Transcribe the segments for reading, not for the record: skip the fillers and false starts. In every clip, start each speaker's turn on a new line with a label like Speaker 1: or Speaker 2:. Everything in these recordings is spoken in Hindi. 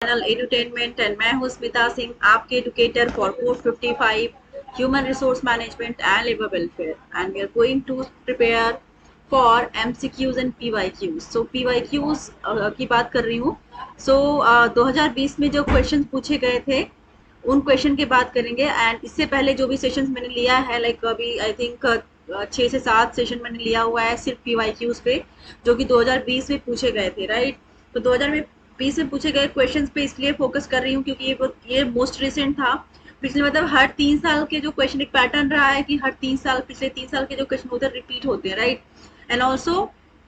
Speaker 1: चैनल एडुटेनमेंट एंड मैं हूं स्मिता सिंह, आपके educator for course 55 human resource management and labour welfare, and we are going to prepare for MCQs and PYQs. So PYQs की बात कर रही हूँ। सो 2020 में जो क्वेश्चन पूछे गए थे उन क्वेश्चन की बात करेंगे। एंड इससे पहले जो भी सेशंस मैंने लिया है, लाइक अभी आई थिंक 6 से 7 सेशन मैंने लिया हुआ है सिर्फ पीवाईक्यूज पे, जो कि 2020 में पूछे गए थे, राइट। तो 2020 में पूछे गए क्वेश्चंस पे इसलिए फोकस कर रही हूँ क्योंकि ये मोस्ट रिसेंट था। पिछले मतलब हर 3 साल के जो क्वेश्चन, एक पैटर्न रहा है कि हर 3 साल, पिछले 3 साल के जो क्वेश्चन उधर रिपीट होते हैं, राइट। एंड ऑल्सो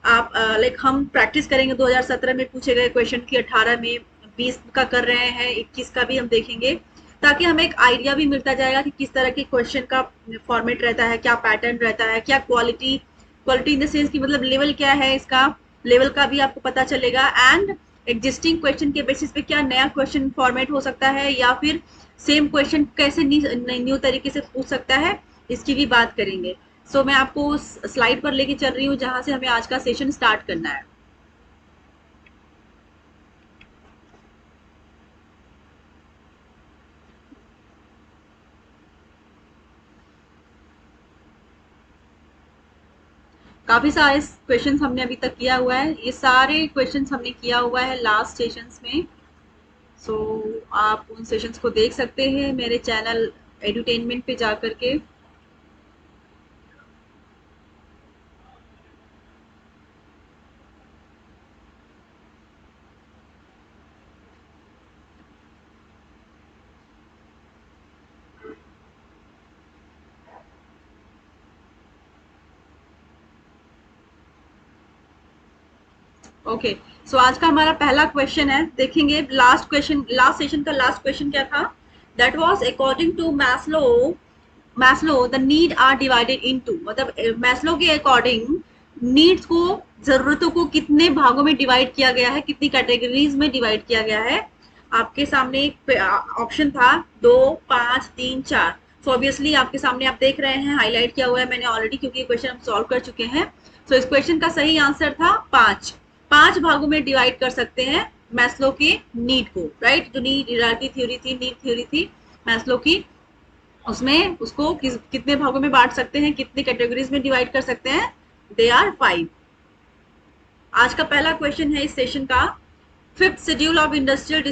Speaker 1: आप लाइक हम प्रैक्टिस करेंगे 2017 में पूछे गए क्वेश्चन की, 18 में, 20 का कर रहे हैं, 21 का भी हम देखेंगे, ताकि हमें एक आइडिया भी मिलता जाएगा कि किस तरह के क्वेश्चन का फॉर्मेट रहता है, क्या पैटर्न रहता है, क्या quality quality in the sense की मतलब लेवल क्या है, इसका लेवल का भी आपको पता चलेगा। एंड एग्जिस्टिंग क्वेश्चन के बेसिस पे क्या नया क्वेश्चन फॉर्मेट हो सकता है, या फिर सेम क्वेश्चन कैसे न्यू तरीके से पूछ सकता है, इसकी भी बात करेंगे। सो मैं आपको उस स्लाइड पर लेके चल रही हूँ जहां से हमें आज का सेशन स्टार्ट करना है। काफी सारे क्वेश्चंस हमने अभी तक किया हुआ है, ये सारे क्वेश्चंस हमने किया हुआ है लास्ट सेशंस में। सो आप उन सेशंस को देख सकते हैं मेरे चैनल एडुटेनमेंट पे जा करके। ओके, सो आज का हमारा पहला क्वेश्चन है, देखेंगे लास्ट क्वेश्चन, लास्ट सेशन का लास्ट क्वेश्चन क्या था। That was according to Maslow the need are divided into, मतलब मैस्लो के अकॉर्डिंग नीड्स को, जरूरतों को कितने भागों में डिवाइड किया गया है, कितनी कैटेगरीज में डिवाइड किया गया है। आपके सामने एक ऑप्शन था 2, 5, 3, 4। सो ऑब्वियसली आपके सामने आप देख रहे हैं, हाईलाइट किया हुआ है मैंने ऑलरेडी, क्योंकि ये क्वेश्चन हम सॉल्व कर चुके हैं। सो इस क्वेश्चन का सही आंसर था 5। 5 भागों में डिवाइड कर सकते हैं मैस्लो के नीड को, राइट। जो नीड हियरार्की थ्योरी थी, नीड थ्योरी थी मैस्लो की, उसमें उसको कितने भागों में बांट सकते हैं, कितने कैटेगरीज में डिवाइड कर सकते हैं, दे आर 5। आज का पहला क्वेश्चन है इस सेशन का। Fifth schedule of industrial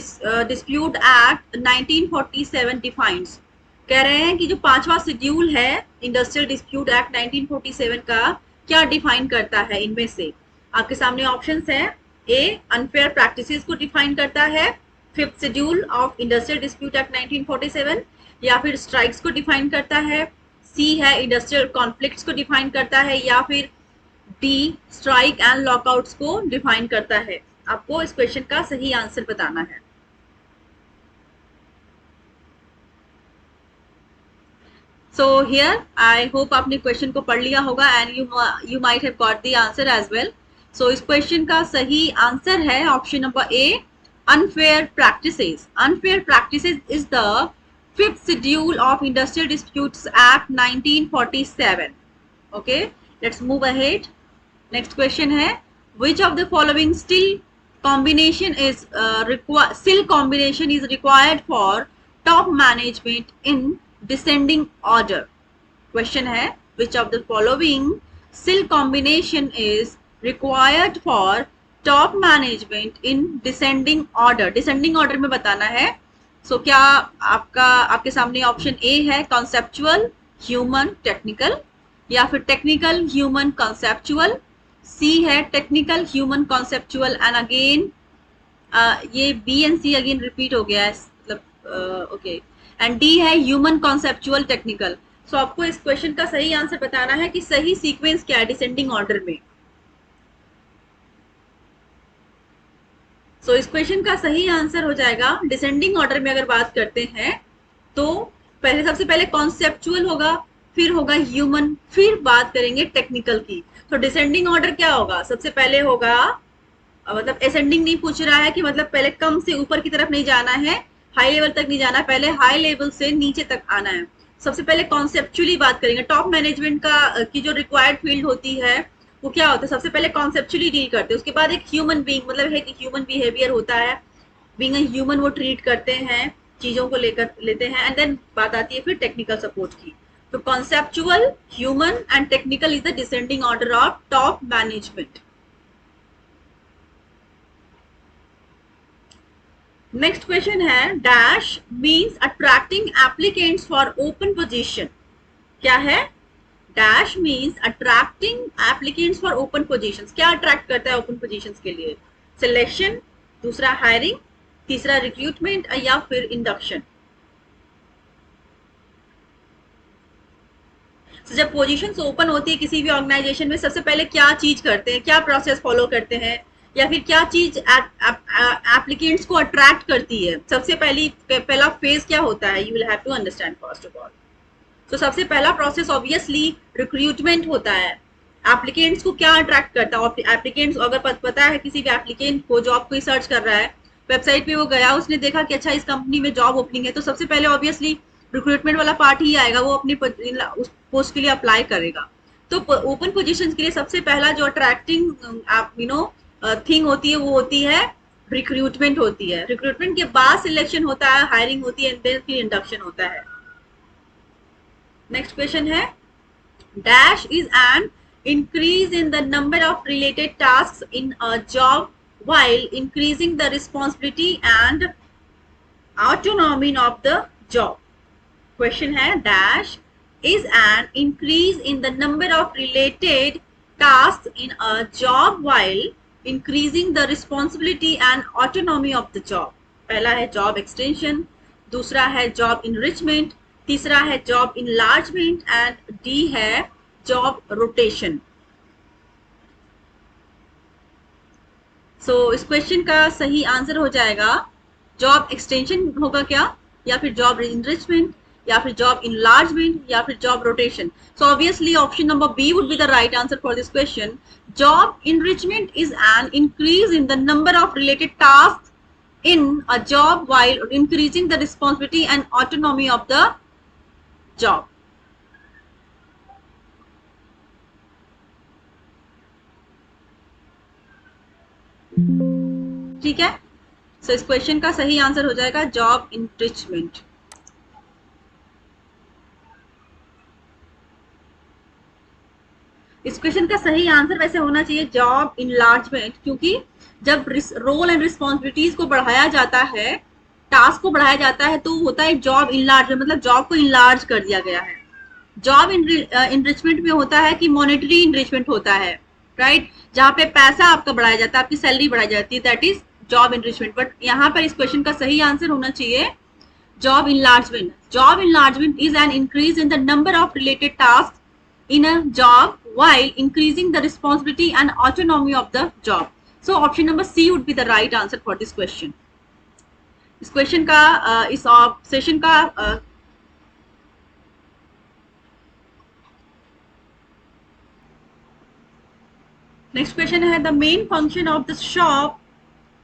Speaker 1: dispute act 1947 defines, कह रहे हैं कि जो 5वां शेड्यूल है इंडस्ट्रियल डिस्प्यूट एक्ट 1947 का, क्या डिफाइन करता है इनमें से। आपके सामने ऑप्शंस है। ए, अनफेयर प्रैक्टिसेस को डिफाइन करता है fifth schedule of industrial dispute act 1947, या फिर स्ट्राइक्स को डिफाइन करता है। सी है इंडस्ट्रियल कॉन्फ्लिक्ट्स को डिफाइन करता है, या फिर डी स्ट्राइक एंड लॉकआउट्स को डिफाइन करता है। आपको इस क्वेश्चन का सही आंसर बताना है। सो हियर आई होप आपने क्वेश्चन को पढ़ लिया होगा and you might have got the answer as well. So इस क्वेश्चन का सही आंसर है option number A, unfair practices. Unfair practices is the fifth schedule of industrial disputes act 1947। Okay, let's move ahead. Next question है, which of the following still combination is required for top management in descending order। Question है, which of the following still combination is required for top management in descending order। descending order में बताना है। सो क्या आपके सामने ऑप्शन ए है कॉन्सेप्चुअल, ह्यूमन, टेक्निकल, या फिर टेक्निकल, ह्यूमन, कॉन्सेप्चुअल। सी है technical, human, conceptual, and again ये B and C again repeat हो गया है, मतलब ओके। एंड डी है ह्यूमन, कॉन्सेप्चुअल, टेक्निकल। सो आपको इस क्वेश्चन का सही आंसर बताना है कि सही सीक्वेंस क्या है डिसेंडिंग ऑर्डर में। सो इस क्वेश्चन का सही आंसर हो जाएगा, डिसेंडिंग ऑर्डर में अगर बात करते हैं तो पहले, सबसे पहले कॉन्सेप्चुअल होगा, फिर होगा ह्यूमन, फिर बात करेंगे टेक्निकल की। तो डिसेंडिंग ऑर्डर क्या होगा, सबसे पहले होगा, मतलब असेंडिंग नहीं पूछ रहा है कि मतलब पहले कम से ऊपर की तरफ नहीं जाना है, हाई लेवल तक नहीं जाना, पहले हाई लेवल से नीचे तक आना है। सबसे पहले कॉन्सेप्चुअली बात करेंगे। टॉप मैनेजमेंट का की जो रिक्वायर्ड फील्ड होती है वो क्या होता है, सबसे पहले कॉन्सेप्चुअली डील करते हैं, उसके बाद एक ह्यूमन बीइंग, मतलब है कि ह्यूमन बिहेवियर होता है, बीइंग अ ह्यूमन वो ट्रीट करते हैं, चीजों को लेकर लेते हैं, एंड देन बात आती है फिर टेक्निकल सपोर्ट की। तो conceptual, human and technical is the descending order of top management. Next question है, dash means attracting applicants for open position. क्या है? Dash means attracting applicants for open positions. क्या अट्रैक्ट करता है ओपन पोजीशंस के लिए? सिलेक्शन, दूसरा हायरिंग, तीसरा रिक्रूटमेंट या फिर इंडक्शन। तो जब पोजीशंस ओपन होती है किसी भी ऑर्गेनाइजेशन में, सबसे पहले क्या चीज करते हैं, क्या प्रोसेस फॉलो करते हैं, या फिर क्या चीज एप्लीकेंट्स को अट्रैक्ट करती है? सबसे पहला फेज क्या होता है? You will have to understand first of all. तो सबसे पहला प्रोसेस ऑब्वियसली रिक्रूटमेंट होता है। एप्लीकेंट्स को क्या अट्रैक्ट करता है? एप्लीकेंट्स अगर पता है किसी भी एप्लीकेंट को जॉब कोई सर्च कर रहा है, वेबसाइट पे वो गया, उसने देखा कि अच्छा इस कंपनी में जॉब ओपनिंग है, तो सबसे पहले ऑब्वियसली रिक्रूटमेंट वाला पार्ट ही आएगा, वो अपनी उस पोस्ट के लिए अप्लाई करेगा। तो ओपन पोजीशंस के लिए सबसे पहला जो अट्रैक्टिंग थिंग होती है वो होती है रिक्रूटमेंट होती है। रिक्रूटमेंट के बाद सिलेक्शन होता है, हायरिंग होती है, देन फिर इंडक्शन होता है। नेक्स्ट क्वेश्चन है, dash is an increase in the number of related tasks in a job while increasing the responsibility and autonomy of the job. Question है, dash is an increase in the number of related tasks in a job while increasing the responsibility and autonomy of the job. पहला है job extension, दूसरा है job enrichment, तीसरा है job enlargement and D है जॉब रोटेशन। सो इस क्वेश्चन का सही आंसर हो जाएगा जॉब एक्सटेंशन होगा क्या, या फिर जॉब इनरिचमेंट, या फिर जॉब इनलार्जमेंट, या फिर job rotation. So obviously option number B would be the right answer for this question. Job enrichment is an increase in the number of related task in a job while increasing the responsibility and autonomy of the job. ठीक है, सो इस क्वेश्चन का सही आंसर हो जाएगा जॉब इनरिचमेंट। इस क्वेश्चन का सही आंसर वैसे होना चाहिए जॉब इनलार्जमेंट, क्योंकि जब रोल एंड रिस्पॉन्सिबिलिटीज को बढ़ाया जाता है, टास्क को बढ़ाया जाता है, तो होता है जॉब इनलार्जमेंट, मतलब जॉब को इनलार्ज कर दिया गया है। जॉब इनरिचमेंट में होता है कि मॉनेटरी इनरिचमेंट होता है, राइट, जहां पे पैसा आपका बढ़ाया जाता है, आपकी सैलरी बढ़ाई जाती है, that is job enrichment. But यहाँ पर इस क्वेश्चन का सही आंसर होना चाहिए job enlargement. Job enlargement is an increase in the number of related task in a job while increasing the responsibility and autonomy of the job. So option number C would be the right answer for this question. इस क्वेश्चन का इस सेशन का नेक्स्ट क्वेश्चन है, the main function of the shop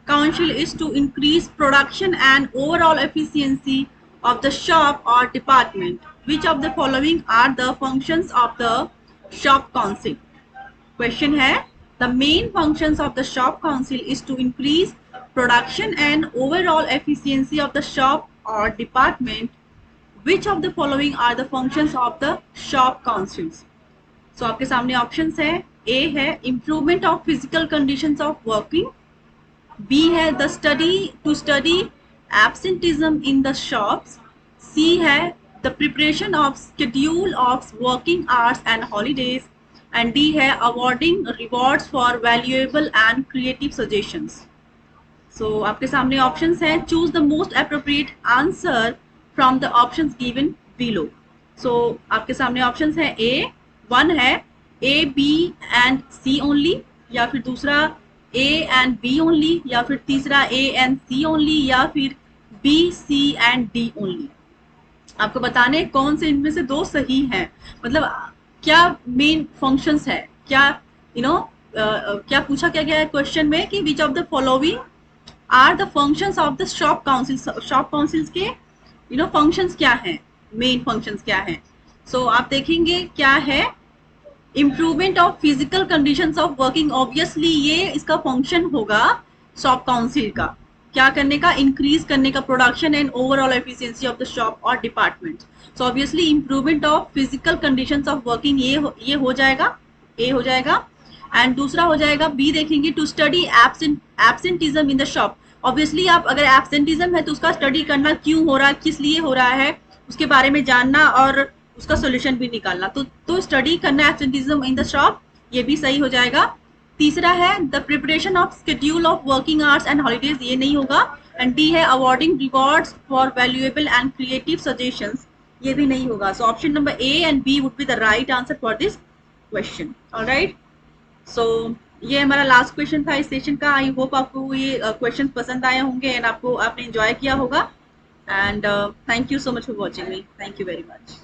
Speaker 1: council is to increase production and overall efficiency of the shop or department. Which of the following are the functions of the shop council? Question है, the main functions of the shop council is to increase production and overall efficiency of the shop or department. Which of the following are the functions of the shop councils? So आपके सामने options है, A है improvement of physical conditions of working, B है the study absenteeism in the shops, C है the preparation of schedule of working hours and holidays, and D है awarding rewards for valuable and creative suggestions. So आपके सामने options हैं, choose the most appropriate answer from the options given below. So आपके सामने options हैं, A1 है A, B and C only, या फिर दूसरा A and B only, या फिर तीसरा A and C only, या फिर B, C and D only. आपको बताने कौन से इनमें से दो सही हैं, मतलब क्या मेन फंक्शंस है, क्या क्या पूछा क्या गया है क्वेश्चन में कि which of the following are the functions of the shop council. Shop councils के फंक्शंस क्या हैं, मेन फंक्शंस क्या हैं। सो आप देखेंगे क्या है, improvement of physical conditions of working, obviously ये इसका फंक्शन होगा शॉप काउंसिल का। क्या करने का, इंक्रीज करने का production and overall efficiency of the shop और department. So obviously improvement of physical conditions of working, ये हो जाएगा, ए हो जाएगा. एंड दूसरा हो जाएगा बी, देखेंगे to study absenteeism in the shop. Obviously आप अगर एब्सेंटिज्म है तो उसका स्टडी करना, क्यों हो रहा है, किस लिए हो रहा है, उसके बारे में जानना और उसका सोल्यूशन भी निकालना. तो स्टडी करना एब्सेंटिज्म इन द शॉप, ये भी सही हो जाएगा. तीसरा है the preparation of schedule of working hours and holidays, ये नहीं होगा. एंड डी है awarding rewards for valuable and creative suggestions, ये भी नहीं होगा. So option number A and B would be the right answer for this question. Alright, so ये हमारा लास्ट क्वेश्चन था इस सेशन का. आई होप आपको ये क्वेश्चन पसंद आए होंगे एंड आपने एंजॉय किया होगा. And thank you so much for watching me. Thank you very much.